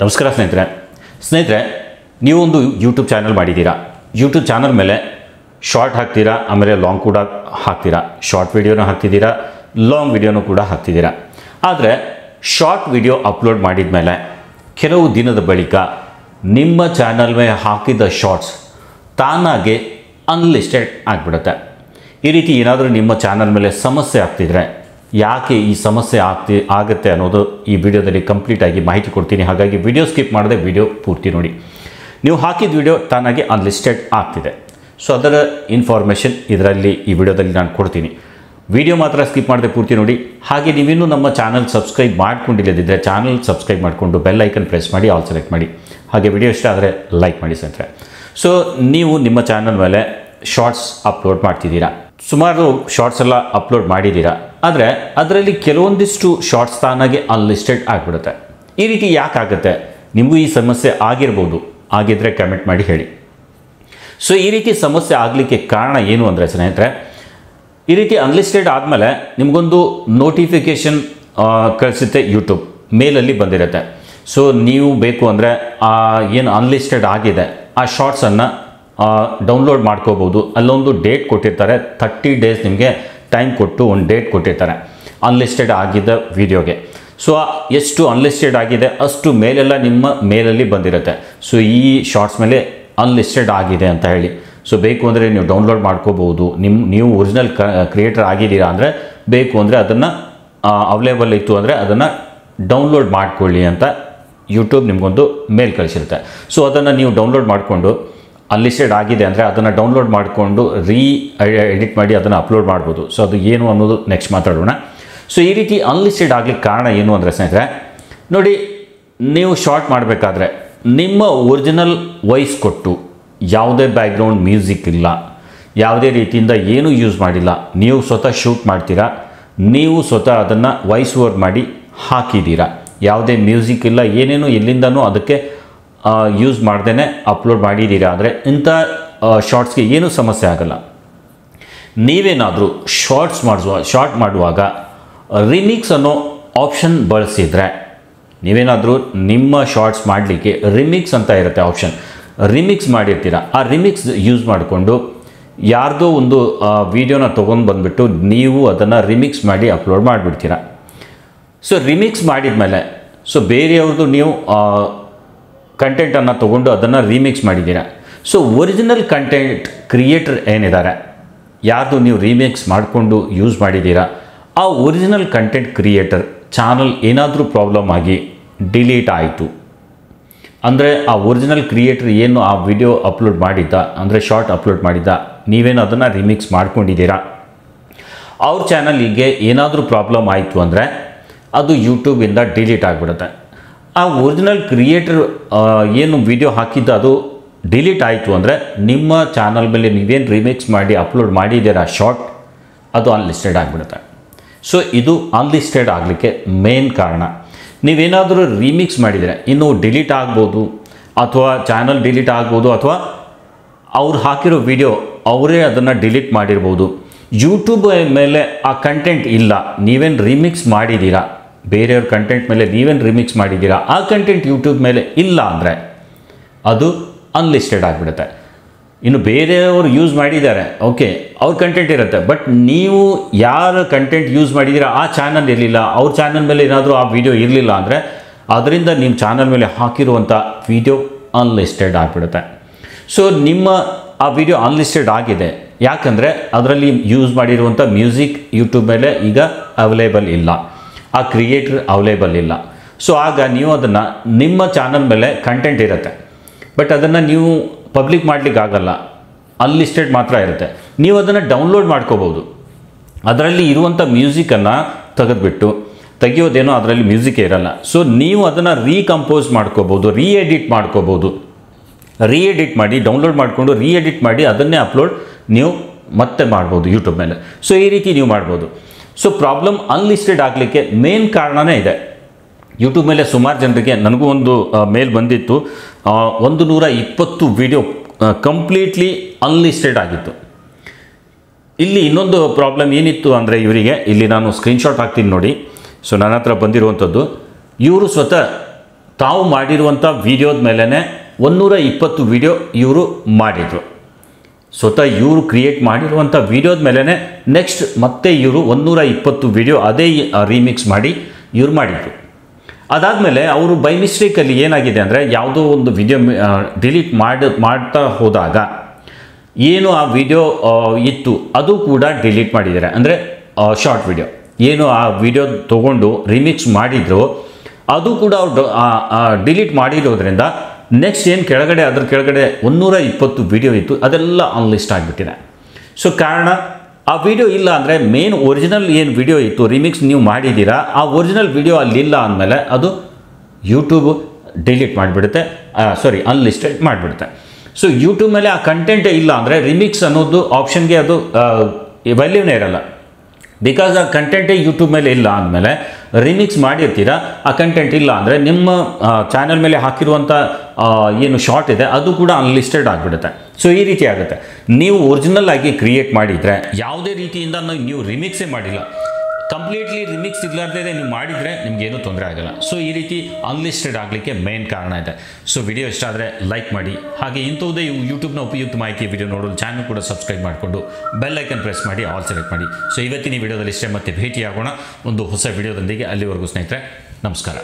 ನಮಸ್ಕಾರ ಸ್ನೇಹಿತರೆ ನೀವೊಂದು ಯೂಟ್ಯೂಬ್ ಚಾನಲ್ ಮಾಡಿದ್ದೀರಾ. ಯೂಟ್ಯೂಬ್ ಚಾನಲ್ ಮೇಲೆ ಶಾರ್ಟ್ ಹಾಕ್ತೀರಾ, ಆಮೇಲೆ ಲಾಂಗ್ ಕೂಡ ಹಾಕ್ತೀರಾ. ಶಾರ್ಟ್ ವಿಡಿಯೋನ ಹಾಕ್ತಿದ್ದೀರಾ, ಲಾಂಗ್ ವಿಡಿಯೋನೂ ಕೂಡ ಹಾಕ್ತಿದ್ದೀರಾ. ಆದರೆ ಶಾರ್ಟ್ ವಿಡಿಯೋ ಅಪ್ಲೋಡ್ ಮಾಡಿದ ಮೇಲೆ ಕೆಲವು ದಿನದ ಬಳಿಕ ನಿಮ್ಮ ಚಾನಲ್ ಮೇಲೆ ಹಾಕಿದ ಶಾರ್ಟ್ಸ್ ತಾನಾಗೆ ಅನ್ಲಿಸ್ಟೆಡ್ ಆಗಿಬಿಡುತ್ತೆ. ಈ ರೀತಿ ಏನಾದರೂ ನಿಮ್ಮ ಚಾನಲ್ ಮೇಲೆ ಸಮಸ್ಯೆ ಆಗ್ತಿದ್ರೆ ಯಾಕೆ ಈ ಸಮಸ್ಯೆ ಆಗುತ್ತೆ ಅನ್ನೋದು ಈ ವಿಡಿಯೋದಲ್ಲಿ ಕಂಪ್ಲೀಟಾಗಿ ಮಾಹಿತಿ ಕೊಡ್ತೀನಿ. ಹಾಗಾಗಿ ವಿಡಿಯೋ ಸ್ಕಿಪ್ ಮಾಡದೆ ವಿಡಿಯೋ ಪೂರ್ತಿ ನೋಡಿ. ನೀವು ಹಾಕಿದ ವಿಡಿಯೋ ತಾನಾಗಿ ಅನ್ಲಿಸ್ಟೆಡ್ ಆಗ್ತಿದೆ. ಸೊ ಅದರ ಇನ್ಫಾರ್ಮೇಷನ್ ಇದರಲ್ಲಿ ಈ ವಿಡಿಯೋದಲ್ಲಿ ನಾನು ಕೊಡ್ತೀನಿ. ವಿಡಿಯೋ ಮಾತ್ರ ಸ್ಕಿಪ್ ಮಾಡದೆ ಪೂರ್ತಿ ನೋಡಿ. ಹಾಗೆ ನೀವಿನ್ನೂ ನಮ್ಮ ಚಾನಲ್ ಸಬ್ಸ್ಕ್ರೈಬ್ ಮಾಡ್ಕೊಂಡಿಲ್ಲದಿದ್ದರೆ ಚಾನಲ್ ಸಬ್ಸ್ಕ್ರೈಬ್ ಮಾಡಿಕೊಂಡು ಬೆಲ್ ಐಕನ್ ಪ್ರೆಸ್ ಮಾಡಿ ಆಲ್ ಸೆಲೆಕ್ಟ್ ಮಾಡಿ. ಹಾಗೆ ವಿಡಿಯೋ ಇಷ್ಟ ಆದರೆ ಲೈಕ್ ಮಾಡಿ ಸ್ನೇಹಿತರೆ. ಸೊ ನೀವು ನಿಮ್ಮ ಚಾನಲ್ ಮೇಲೆ ಶಾರ್ಟ್ಸ್ ಅಪ್ಲೋಡ್ ಮಾಡ್ತಿದ್ದೀರಾ, ಸುಮಾರು ಶಾರ್ಟ್ಸ್ ಎಲ್ಲ ಅಪ್ಲೋಡ್ ಮಾಡಿದ್ದೀರಾ. ಆದರೆ ಅದರಲ್ಲಿ ಕೆಲವೊಂದಿಷ್ಟು ಶಾರ್ಟ್ಸ್ ತಾನಾಗೆ ಅನ್ಲಿಸ್ಟೆಡ್ ಆಗಿಬಿಡುತ್ತೆ. ಈ ರೀತಿ ಯಾಕಾಗುತ್ತೆ? ನಿಮಗೂ ಈ ಸಮಸ್ಯೆ ಆಗಿರ್ಬೋದು, ಆಗಿದ್ದರೆ ಕಮೆಂಟ್ ಮಾಡಿ ಹೇಳಿ. ಸೊ ಈ ರೀತಿ ಸಮಸ್ಯೆ ಆಗಲಿಕ್ಕೆ ಕಾರಣ ಏನು ಅಂದರೆ ಸ್ನೇಹಿತರೆ, ಈ ರೀತಿ ಅನ್ಲಿಸ್ಟೆಡ್ ಆದಮೇಲೆ ನಿಮಗೊಂದು ನೋಟಿಫಿಕೇಷನ್ ಕಳಿಸುತ್ತೆ, ಯೂಟ್ಯೂಬ್ ಮೇಲಲ್ಲಿ ಬಂದಿರುತ್ತೆ. ಸೊ ನೀವು ಬೇಕು ಅಂದರೆ ಏನು ಅನ್ಲಿಸ್ಟೆಡ್ ಆಗಿದೆ ಆ ಶಾರ್ಟ್ಸನ್ನು ಡೌನ್ಲೋಡ್ ಮಾಡ್ಕೋಬೋದು. ಅಲ್ಲೊಂದು ಡೇಟ್ ಕೊಟ್ಟಿರ್ತಾರೆ, 30 ಡೇಸ್ ನಿಮಗೆ ಟೈಮ್ ಕೊಟ್ಟು ಒಂದು ಡೇಟ್ ಕೊಟ್ಟಿರ್ತಾರೆ ಅನ್ಲಿಸ್ಟೆಡ್ ಆಗಿದ್ದ ವಿಡಿಯೋಗೆ. ಸೊ ಎಷ್ಟು ಅನ್ಲಿಸ್ಟೆಡ್ ಆಗಿದೆ ಅಷ್ಟು ಮೇಲೆಲ್ಲ ನಿಮ್ಮ ಮೇಲಲ್ಲಿ ಬಂದಿರುತ್ತೆ. ಸೊ ಈ ಶಾರ್ಟ್ಸ್ ಮೇಲೆ ಅನ್ಲಿಸ್ಟೆಡ್ ಆಗಿದೆ ಅಂತ ಹೇಳಿ. ಸೊ ಬೇಕು ಅಂದರೆ ನೀವು ಡೌನ್ಲೋಡ್ ಮಾಡ್ಕೋಬೋದು. ನೀವು ಒರಿಜಿನಲ್ ಕ್ರಿಯೇಟರ್ ಆಗಿದ್ದೀರಾ ಅಂದರೆ ಬೇಕು ಅಂದರೆ ಅದನ್ನು ಅವೈಲೇಬಲ್ ಇತ್ತು ಅಂದರೆ ಅದನ್ನು ಡೌನ್ಲೋಡ್ ಮಾಡ್ಕೊಳ್ಳಿ ಅಂತ ಯೂಟ್ಯೂಬ್ ನಿಮಗೊಂದು ಮೇಲ್ ಕಳಿಸಿರುತ್ತೆ. ಸೊ ಅದನ್ನು ನೀವು ಡೌನ್ಲೋಡ್ ಮಾಡಿಕೊಂಡು ಅನ್ಲಿಸ್ಟೆಡ್ ಆಗಿದೆ ಅಂದರೆ ಅದನ್ನು ಡೌನ್ಲೋಡ್ ಮಾಡಿಕೊಂಡು ಎಡಿಟ್ ಮಾಡಿ ಅದನ್ನು ಅಪ್ಲೋಡ್ ಮಾಡ್ಬೋದು. ಸೊ ಅದು ಏನು ಅನ್ನೋದು ನೆಕ್ಸ್ಟ್ ಮಾತಾಡೋಣ. ಸೊ ಈ ರೀತಿ ಅನ್ಲಿಸ್ಟೆಡ್ ಆಗಲಿಕ್ಕೆ ಕಾರಣ ಏನು ಅಂದರೆ ಸ್ನೇಹಿತರೆ, ನೋಡಿ, ನೀವು ಶಾರ್ಟ್ ಮಾಡಬೇಕಾದ್ರೆ ನಿಮ್ಮ ಒರಿಜಿನಲ್ ವಾಯ್ಸ್ ಕೊಟ್ಟು, ಯಾವುದೇ ಬ್ಯಾಕ್ಗ್ರೌಂಡ್ ಮ್ಯೂಸಿಕ್ ಇಲ್ಲ, ಯಾವುದೇ ರೀತಿಯಿಂದ ಏನೂ ಯೂಸ್ ಮಾಡಿಲ್ಲ, ನೀವು ಸ್ವತಃ ಶೂಟ್ ಮಾಡ್ತೀರಾ, ನೀವು ಸ್ವತಃ ಅದನ್ನು ವಾಯ್ಸ್ ಓವರ್ ಮಾಡಿ ಹಾಕಿದ್ದೀರಾ, ಯಾವುದೇ ಮ್ಯೂಸಿಕ್ ಇಲ್ಲ, ಏನೇನು ಎಲ್ಲಿಂದನೂ ಅದಕ್ಕೆ ಯೂಸ್ ಮಾಡ್ದೇ ಅಪ್ಲೋಡ್ ಮಾಡಿದ್ದೀರಾ ಅಂದರೆ ಇಂಥ ಶಾರ್ಟ್ಸ್ಗೆ ಏನೂ ಸಮಸ್ಯೆ ಆಗಲ್ಲ. ನೀವೇನಾದರೂ ಶಾರ್ಟ್ ಮಾಡುವಾಗ ರಿಮಿಕ್ಸ್ ಅನ್ನೋ ಆಪ್ಷನ್ ಬಳಸಿದರೆ, ನೀವೇನಾದರೂ ನಿಮ್ಮ ಶಾರ್ಟ್ಸ್ ಮಾಡಲಿಕ್ಕೆ ರಿಮಿಕ್ಸ್ ಅಂತ ಇರುತ್ತೆ ಆಪ್ಷನ್, ರಿಮಿಕ್ಸ್ ಮಾಡಿರ್ತೀರ, ಆ ರಿಮಿಕ್ಸ್ ಯೂಸ್ ಮಾಡಿಕೊಂಡು ಯಾರ್ದೋ ಒಂದು ವಿಡಿಯೋನ ತೊಗೊಂಡು ಬಂದುಬಿಟ್ಟು ನೀವು ಅದನ್ನು ರಿಮಿಕ್ಸ್ ಮಾಡಿ ಅಪ್ಲೋಡ್ ಮಾಡಿಬಿಡ್ತೀರ. ಸೊ ರಿಮಿಕ್ಸ್ ಮಾಡಿದ ಮೇಲೆ ಸೊ ಬೇರೆಯವ್ರದ್ದು ನೀವು ಕಂಟೆಂಟನ್ನು ತೊಗೊಂಡು ಅದನ್ನು ರೀಮಿಕ್ಸ್ ಮಾಡಿದ್ದೀರಾ. ಸೊ ಒರಿಜಿನಲ್ ಕಂಟೆಂಟ್ ಕ್ರಿಯೇಟರ್ ಏನಿದ್ದಾರೆ, ಯಾರ್ದು ನೀವು ರೀಮಿಕ್ಸ್ ಮಾಡಿಕೊಂಡು ಯೂಸ್ ಮಾಡಿದ್ದೀರಾ, ಆ ಒರಿಜಿನಲ್ ಕಂಟೆಂಟ್ ಕ್ರಿಯೇಟರ್ ಚಾನಲ್ ಏನಾದರೂ ಪ್ರಾಬ್ಲಮ್ ಆಗಿ ಡಿಲೀಟ್ ಆಯಿತು ಅಂದರೆ, ಆ ಒರಿಜಿನಲ್ ಕ್ರಿಯೇಟರ್ ಏನು ಆ ವಿಡಿಯೋ ಅಪ್ಲೋಡ್ ಮಾಡಿದ್ದ ಅಂದರೆ ಶಾರ್ಟ್ ಅಪ್ಲೋಡ್ ಮಾಡಿದ್ದ, ನೀವೇನು ಅದನ್ನು ರೀಮಿಕ್ಸ್ ಮಾಡ್ಕೊಂಡಿದ್ದೀರಾ, ಅವ್ರ ಚಾನಲಿಗೆ ಏನಾದರೂ ಪ್ರಾಬ್ಲಮ್ ಆಯಿತು ಅಂದರೆ ಅದು ಯೂಟ್ಯೂಬಿಂದ ಡಿಲೀಟ್ ಆಗಿಬಿಡುತ್ತೆ. ಆ ಒರಿಜಿನಲ್ ಕ್ರಿಯೇಟರ್ ಏನು ವಿಡಿಯೋ ಹಾಕಿದ್ದು ಅದು ಡಿಲೀಟ್ ಆಯಿತು ಅಂದರೆ ನಿಮ್ಮ ಚಾನಲ್ ಮೇಲೆ ನೀವೇನು ರಿಮಿಕ್ಸ್ ಮಾಡಿ ಅಪ್ಲೋಡ್ ಮಾಡಿದ್ದೀರಾ ಶಾರ್ಟ್, ಅದು ಅನ್ಲಿಸ್ಟೆಡ್ ಆಗಿಬಿಡುತ್ತೆ. ಸೊ ಇದು ಅನ್ಲಿಸ್ಟೆಡ್ ಆಗಲಿಕ್ಕೆ ಮೇನ್ ಕಾರಣ. ನೀವೇನಾದರೂ ರಿಮಿಕ್ಸ್ ಮಾಡಿದರೆ ಇನ್ನು ಡಿಲೀಟ್ ಆಗ್ಬೋದು, ಅಥವಾ ಚಾನಲ್ ಡಿಲೀಟ್ ಆಗ್ಬೋದು, ಅಥವಾ ಅವ್ರು ಹಾಕಿರೋ ವಿಡಿಯೋ ಅವರೇ ಅದನ್ನು ಡಿಲೀಟ್ ಮಾಡಿರ್ಬೋದು. ಯೂಟ್ಯೂಬ್ ಮೇಲೆ ಆ ಕಂಟೆಂಟ್ ಇಲ್ಲ, ನೀವೇನು ರಿಮಿಕ್ಸ್ ಮಾಡಿದ್ದೀರಾ, ಬೇರೆಯವ್ರ ಕಂಟೆಂಟ್ ಮೇಲೆ ನೀವೇನು ರಿಮಿಕ್ಸ್ ಮಾಡಿದ್ದೀರಾ, ಆ ಕಂಟೆಂಟ್ ಯೂಟ್ಯೂಬ್ ಮೇಲೆ ಇಲ್ಲ ಅಂದರೆ ಅದು ಅನ್ಲಿಸ್ಟೆಡ್ ಆಗಿಬಿಡುತ್ತೆ. ಇನ್ನು ಬೇರೆಯವರು ಯೂಸ್ ಮಾಡಿದ್ದಾರೆ, ಓಕೆ, ಅವ್ರ ಕಂಟೆಂಟ್ ಇರುತ್ತೆ, ಬಟ್ ನೀವು ಯಾರ ಕಂಟೆಂಟ್ ಯೂಸ್ ಮಾಡಿದ್ದೀರಾ ಆ ಚಾನಲ್ ಇರಲಿಲ್ಲ, ಅವ್ರ ಚಾನಲ್ ಮೇಲೆ ಏನಾದರೂ ಆ ವಿಡಿಯೋ ಇರಲಿಲ್ಲ ಅಂದರೆ ಅದರಿಂದ ನಿಮ್ಮ ಚಾನಲ್ ಮೇಲೆ ಹಾಕಿರುವಂಥ ವಿಡಿಯೋ ಅನ್ಲಿಸ್ಟೆಡ್ ಆಗಿಬಿಡುತ್ತೆ. ಸೊ ನಿಮ್ಮ ಆ ವಿಡಿಯೋ ಅನ್ಲಿಸ್ಟೆಡ್ ಆಗಿದೆ, ಯಾಕಂದರೆ ಅದರಲ್ಲಿ ಯೂಸ್ ಮಾಡಿರುವಂಥ ಮ್ಯೂಸಿಕ್ ಯೂಟ್ಯೂಬ್ ಮೇಲೆ ಈಗ ಅವೈಲೇಬಲ್ ಇಲ್ಲ, ಆ ಕ್ರಿಯೇಟರ್ ಅವೈಲೇಬಲ್ ಇಲ್ಲ. ಸೊ ಆಗ ನೀವು ಅದನ್ನು ನಿಮ್ಮ ಚಾನಲ್ ಮೇಲೆ ಕಂಟೆಂಟ್ ಇರುತ್ತೆ, ಬಟ್ ಅದನ್ನು ನೀವು ಪಬ್ಲಿಕ್ ಮಾಡಲಿಕ್ಕೆ ಆಗಲ್ಲ, ಅನ್ಲಿಸ್ಟೆಡ್ ಮಾತ್ರ ಇರುತ್ತೆ. ನೀವು ಅದನ್ನು ಡೌನ್ಲೋಡ್ ಮಾಡ್ಕೋಬೋದು. ಅದರಲ್ಲಿ ಇರುವಂಥ ಮ್ಯೂಸಿಕನ್ನು ತೆಗೆಯೋದೇನೋ ಅದರಲ್ಲಿ ಮ್ಯೂಸಿಕ್ ಇರಲ್ಲ. ಸೊ ನೀವು ಅದನ್ನು ರೀಕಂಪೋಸ್ ಮಾಡ್ಕೋಬೋದು, ರೀಎಡಿಟ್ ಮಾಡಿ ಡೌನ್ಲೋಡ್ ಮಾಡಿಕೊಂಡು ರೀಎಡಿಟ್ ಮಾಡಿ ಅದನ್ನೇ ಅಪ್ಲೋಡ್ ನೀವು ಮತ್ತೆ ಮಾಡ್ಬೋದು ಯೂಟ್ಯೂಬ್ ಮೇಲೆ. ಸೊ ಈ ರೀತಿ ನೀವು ಮಾಡ್ಬೋದು. ಸೊ ಪ್ರಾಬ್ಲಮ್ ಅನ್ಲಿಸ್ಟೆಡ್ ಆಗಲಿಕ್ಕೆ ಮೇನ್ ಕಾರಣನೇ ಇದೆ. ಯೂಟ್ಯೂಬ್ ಮೇಲೆ ಸುಮಾರು ಜನರಿಗೆ, ನನಗೂ ಒಂದು ಮೇಲ್ ಬಂದಿತ್ತು, 120 ವಿಡಿಯೋ ಕಂಪ್ಲೀಟ್ಲಿ ಅನ್ಲಿಸ್ಟೆಡ್ ಆಗಿತ್ತು. ಇಲ್ಲಿ ಇನ್ನೊಂದು ಪ್ರಾಬ್ಲಮ್ ಏನಿತ್ತು ಅಂದರೆ ಇವರಿಗೆ, ಇಲ್ಲಿ ನಾನು ಸ್ಕ್ರೀನ್ಶಾಟ್ ಹಾಕ್ತೀನಿ ನೋಡಿ. ಸೊ ನನ್ನ ಹತ್ರ ಬಂದಿರುವಂಥದ್ದು, ಇವರು ಸ್ವತಃ ತಾವು ಮಾಡಿರುವಂಥ ವಿಡಿಯೋದ ಮೇಲೇ 120 ವಿಡಿಯೋ ಇವರು ಮಾಡಿದರು. ಸ್ವತಃ ಇವರು ಕ್ರಿಯೇಟ್ ಮಾಡಿರುವಂಥ ವಿಡಿಯೋದ ಮೇಲೇ ನೆಕ್ಸ್ಟ್ ಮತ್ತೆ ಇವರು 120 ವಿಡಿಯೋ ಅದೇ ರೀಮಿಕ್ಸ್ ಮಾಡಿ ಇವರು ಮಾಡಿದರು. ಅದಾದಮೇಲೆ ಅವರು ಬೈ ಮಿಸ್ಟೇಕಲ್ಲಿ ಏನಾಗಿದೆ ಅಂದರೆ ಯಾವುದೋ ಒಂದು ವಿಡಿಯೋ ಡಿಲೀಟ್ ಮಾಡ್ತಾ ಹೋದಾಗ ಏನು ಆ ವಿಡಿಯೋ ಇತ್ತು ಅದು ಕೂಡ ಡಿಲೀಟ್ ಮಾಡಿದ್ದಾರೆ. ಅಂದರೆ ಶಾರ್ಟ್ ವಿಡಿಯೋ ಏನು ಆ ವಿಡಿಯೋ ತೊಗೊಂಡು ರಿಮಿಕ್ಸ್ ಮಾಡಿದ್ರು ಅದು ಕೂಡ ಅವರು ಡಿಲೀಟ್ ಮಾಡಿರೋದ್ರಿಂದ ನೆಕ್ಸ್ಟ್ ಏನು ಕೆಳಗಡೆ ಅದ್ರ ಕೆಳಗಡೆ 120 ವಿಡಿಯೋ ಇತ್ತು ಅದೆಲ್ಲ ಅನ್ಲಿಸ್ಟ್ ಆಗಿಬಿಟ್ಟಿದೆ. ಸೊ ಕಾರಣ ಆ ವಿಡಿಯೋ ಇಲ್ಲ ಅಂದರೆ ಮೇನ್ ಒರಿಜಿನಲ್ ಏನು ವಿಡಿಯೋ ಇತ್ತು ರಿಮಿಕ್ಸ್ ನೀವು ಮಾಡಿದ್ದೀರಾ ಆ ಒರಿಜಿನಲ್ ವಿಡಿಯೋ ಅಲ್ಲಿಲ್ಲ ಅಂದಮೇಲೆ ಅದು ಯೂಟ್ಯೂಬ್ ಡಿಲೀಟ್ ಮಾಡಿಬಿಡುತ್ತೆ, ಅನ್ಲಿಸ್ಟೆಡ್ ಮಾಡಿಬಿಡುತ್ತೆ. ಸೊ ಯೂಟ್ಯೂಬ್ ಮೇಲೆ ಆ ಕಂಟೆಂಟೇ ಇಲ್ಲ ಅಂದರೆ ರಿಮಿಕ್ಸ್ ಅನ್ನೋದು ಆಪ್ಷನ್ಗೆ ಅದು ವ್ಯಾಲ್ಯೂನೇ ಇರಲ್ಲ. ಬಿಕಾಸ್ ಆ ಕಂಟೆಂಟೇ ಯೂಟ್ಯೂಬ್ ಮೇಲೆ ಇಲ್ಲ ಅಂದಮೇಲೆ ರಿಮಿಕ್ಸ್ ಮಾಡಿರ್ತೀರಾ ಆ ಕಂಟೆಂಟ್ ಇಲ್ಲ ಅಂದರೆ ನಿಮ್ಮ ಚಾನಲ್ ಮೇಲೆ ಹಾಕಿರುವಂಥ ಏನು ಶಾರ್ಟ್ ಇದೆ ಅದು ಕೂಡ ಅನ್ಲಿಸ್ಟೆಡ್ ಆಗಿಬಿಡುತ್ತೆ. ಸೊ ಈ ರೀತಿ ಆಗುತ್ತೆ. ನೀವು ಒರಿಜಿನಲ್ ಆಗಿ ಕ್ರಿಯೇಟ್ ಮಾಡಿದರೆ ಯಾವುದೇ ರೀತಿಯಿಂದ ನೀವು ರಿಮಿಕ್ಸೇ ಮಾಡಿಲ್ಲ, ಕಂಪ್ಲೀಟ್ಲಿ ರಿಮಿಕ್ಸ್ ಇರಲಾರ್ದೇ ನೀವು ಮಾಡಿದರೆ ನಿಮಗೇನು ತೊಂದರೆ ಆಗಲ್ಲ. ಸೊ ಈ ರೀತಿ ಅನ್ಲಿಸ್ಟೆಡ್ ಆಗಲಿಕ್ಕೆ ಮೇನ್ ಕಾರಣ ಇದೆ. ಸೊ ವಿಡಿಯೋ ಇಷ್ಟ ಆದರೆ ಲೈಕ್ ಮಾಡಿ, ಹಾಗೆ ಇಂಥವುದೇ ಯೂಟ್ಯೂಬ್ನ ಉಪಯುಕ್ತ ಮಾಹಿತಿ ವಿಡಿಯೋ ನೋಡಲು ಚಾನಲ್ ಕೂಡ ಸಬ್ಸ್ಕ್ರೈಬ್ ಮಾಡಿಕೊಂಡು ಬೆಲ್ ಐಕನ್ ಪ್ರೆಸ್ ಮಾಡಿ ಆಲ್ ಸೆಲೆಕ್ಟ್ ಮಾಡಿ. ಸೊ ಇವತ್ತಿನ ವಿಡಿಯೋದಲ್ಲಿ ಇಷ್ಟೇ, ಮತ್ತೆ ಭೇಟಿಯಾಗೋಣ ಒಂದು ಹೊಸ ವಿಡಿಯೋದೊಂದಿಗೆ. ಅಲ್ಲಿವರೆಗೂ ಸ್ನೇಹಿತರೆ ನಮಸ್ಕಾರ.